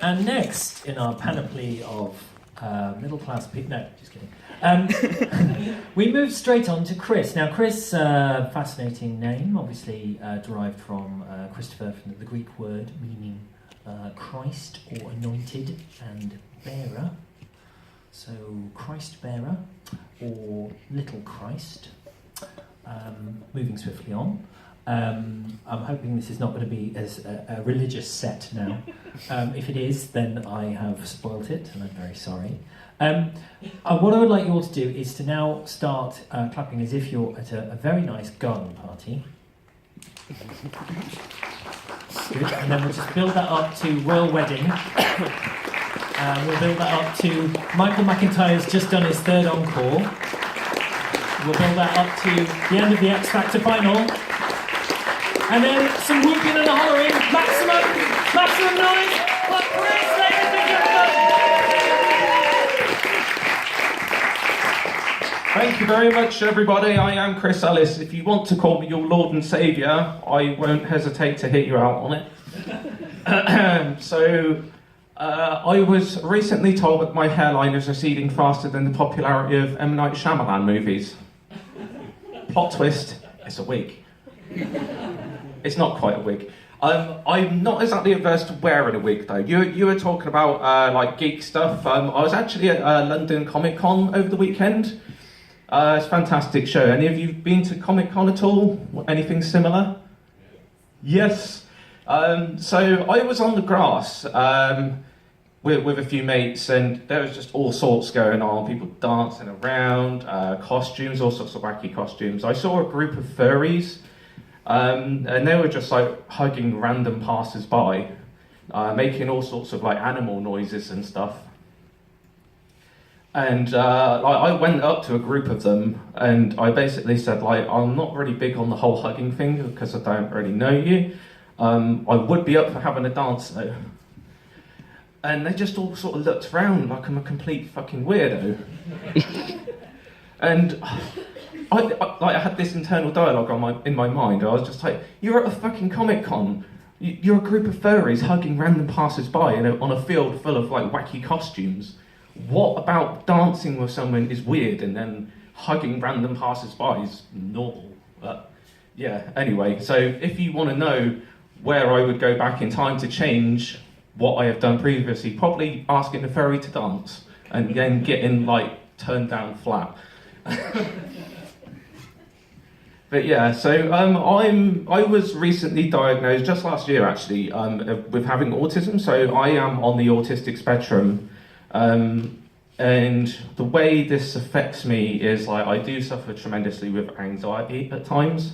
And next in our panoply of middle-class people, no, just kidding. We move straight on to Chris. Now, Chris, fascinating name, obviously derived from Christopher, from the Greek word meaning Christ or anointed and bearer. So, Christ bearer or little Christ. Moving swiftly on. I'm hoping this is not going to be as a religious set now. If it is, then I have spoilt it, and I'm very sorry. What I would like you all to do is to now start clapping as if you're at a very nice garden party. Good. And then we'll just build that up to Royal Wedding. We'll build that up to Michael McIntyre's just done his third encore. We'll build that up to the end of the X Factor final. And then some whooping and a hollering. Maximum noise for Chris, ladies and gentlemen. Thank you very much, everybody. I am Chris Ellis. If you want to call me your Lord and Saviour, I won't hesitate to hit you out on it. I was recently told that my hairline is receding faster than the popularity of M. Night Shyamalan movies. Plot twist, it's a wig. It's not quite a wig. I'm not exactly averse to wearing a wig, though. You were talking about like geek stuff. I was actually at London Comic Con over the weekend. It's a fantastic show. Any of you been to Comic Con at all? Anything similar? Yes. So I was on the grass with a few mates, and there was just all sorts going on. People dancing around, costumes, all sorts of wacky costumes. I saw a group of furries. And they were just like hugging random passers-by, making all sorts of like animal noises and stuff. And I went up to a group of them and I basically said, like, I'm not really big on the whole hugging thing because I don't really know you. I would be up for having a dance though. And they just all sort of looked around like I'm a complete fucking weirdo. And I had this internal dialogue in my mind. I was just like, you're at a fucking Comic Con. You're a group of furries hugging random passers-by on a field full of like wacky costumes. What about dancing with someone is weird and then hugging random passers-by is normal? Yeah, anyway, so if you want to know where I would go back in time to change what I have done previously, probably asking the furry to dance and then getting like turned down flat. But yeah, so I was recently diagnosed, just last year actually, with having autism. So I am on the autistic spectrum. And the way this affects me is like I do suffer tremendously with anxiety at times.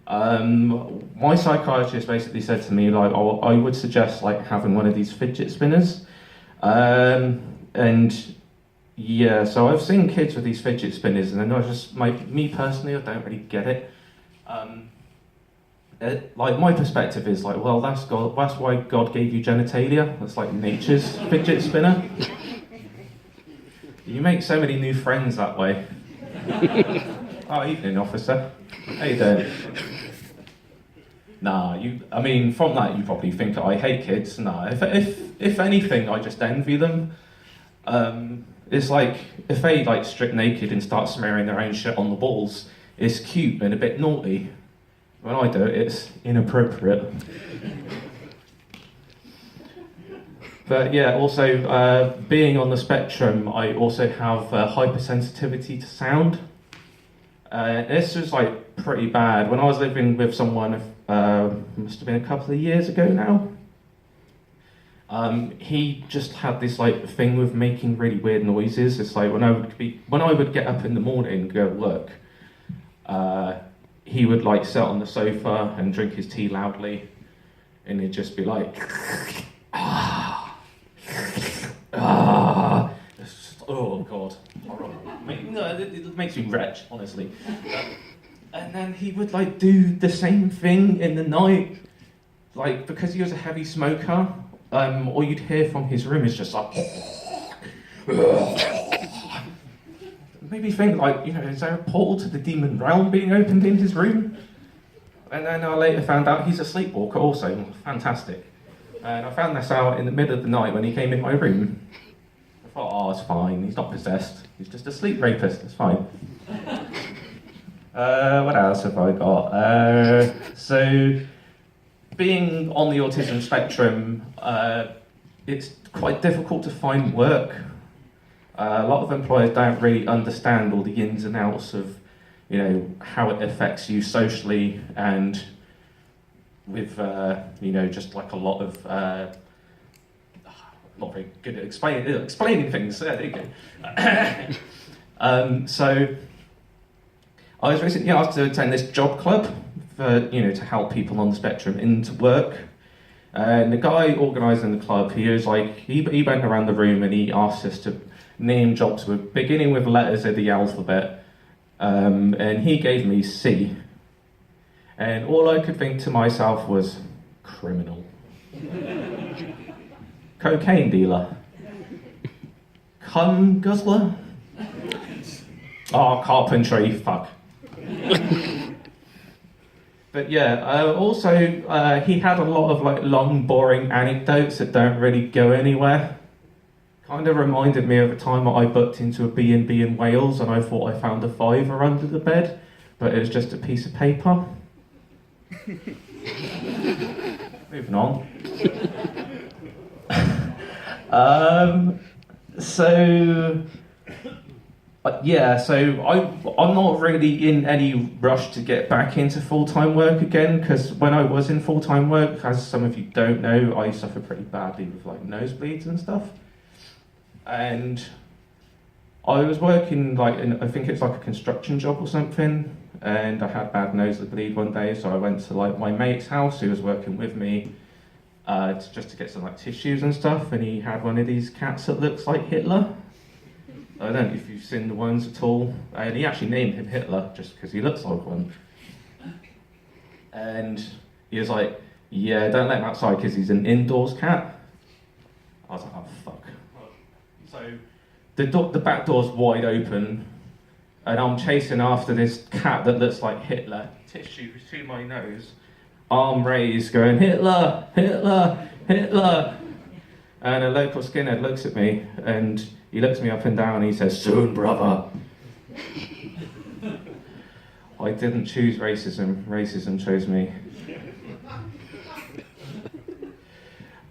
My psychiatrist basically said to me like, oh, I would suggest like having one of these fidget spinners. And yeah, so I've seen kids with these fidget spinners, and then me personally, I don't really get it. Like my perspective is like, well, that's why God gave you genitalia. That's like nature's fidget spinner. You make so many new friends that way. Oh, evening, officer. How you doing? Nah, I mean, from that you probably think that I hate kids. Nah, if anything, I just envy them. It's like, if they like strip naked and start smearing their own shit on the walls, it's cute and a bit naughty. When I do it, it's inappropriate. But yeah, also, being on the spectrum, I also have hypersensitivity to sound. This was like pretty bad. When I was living with someone, must have been a couple of years ago now, he just had this like thing with making really weird noises. It's like when I would get up in the morning and go to work, he would like sit on the sofa and drink his tea loudly, and he'd just be like, oh god, horrible. No, it makes me retch, honestly. And then he would like do the same thing in the night, like because he was a heavy smoker. All you'd hear from his room is just like. Made me think, like, you know, is there a portal to the demon realm being opened in his room? And then I later found out he's a sleepwalker also. Fantastic. And I found this out in the middle of the night when he came in my room. I thought, oh, it's fine, he's not possessed. He's just a sleep rapist, it's fine. What else have I got? So, being on the autism spectrum, it's quite difficult to find work. A lot of employers don't really understand all the ins and outs of, how it affects you socially and with, just like a lot of, not very good at explaining things. There you go. So, I was recently asked to attend this job club for, to help people on the spectrum into work. And the guy organising the club, he was like, he went around the room and he asked us to name jobs beginning with letters of the alphabet. And he gave me C. And all I could think to myself was, criminal. Cocaine dealer. Cum guzzler. Oh, carpentry, fuck. But yeah, also he had a lot of long, boring anecdotes that don't really go anywhere. Kind of reminded me of a time that I booked into a B&B in Wales and I thought I found a fiver under the bed, but it was just a piece of paper. Moving on. So I'm not really in any rush to get back into full-time work again, because when I was in full-time work, as some of you don't know, I suffer pretty badly with nosebleeds and stuff. And I was working I think it's like a construction job or something, and I had bad nosebleed one day, so I went to my mate's house who was working with me just to get some tissues and stuff, and he had one of these cats that looks like Hitler. I don't know if you've seen the ones at all. And he actually named him Hitler just because he looks like one. And he was like, yeah, don't let him outside because he's an indoors cat. I was like, oh, fuck. So the back door's wide open, and I'm chasing after this cat that looks like Hitler, tissue to my nose, arm raised, going, Hitler, Hitler, Hitler. And a local skinhead looks at me, and he looks me up and down and he says, soon, brother. I didn't choose racism. Racism chose me.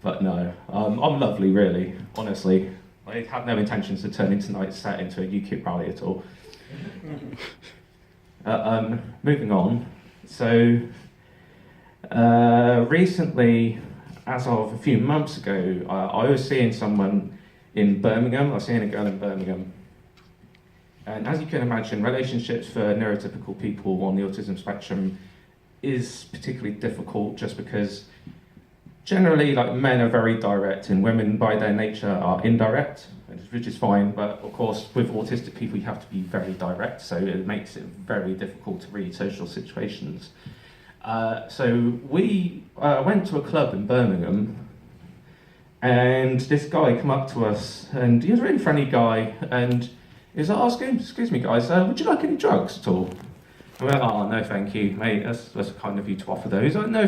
But no, I'm lovely, really, honestly. I have no intentions to turn tonight's set into a UKIP rally at all. Moving on. So, recently, as of a few months ago, I was seeing someone in Birmingham. I was seeing a girl in Birmingham. And as you can imagine, relationships for neurotypical people on the autism spectrum is particularly difficult just because generally men are very direct and women by their nature are indirect, which is fine, but of course with autistic people you have to be very direct, so it makes it very difficult to read social situations. So we went to a club in Birmingham, and this guy came up to us, and he was a really friendly guy, and he was like, oh, excuse me guys, would you like any drugs at all? And we went, oh, no thank you, mate, that's kind of you to offer those. Like, no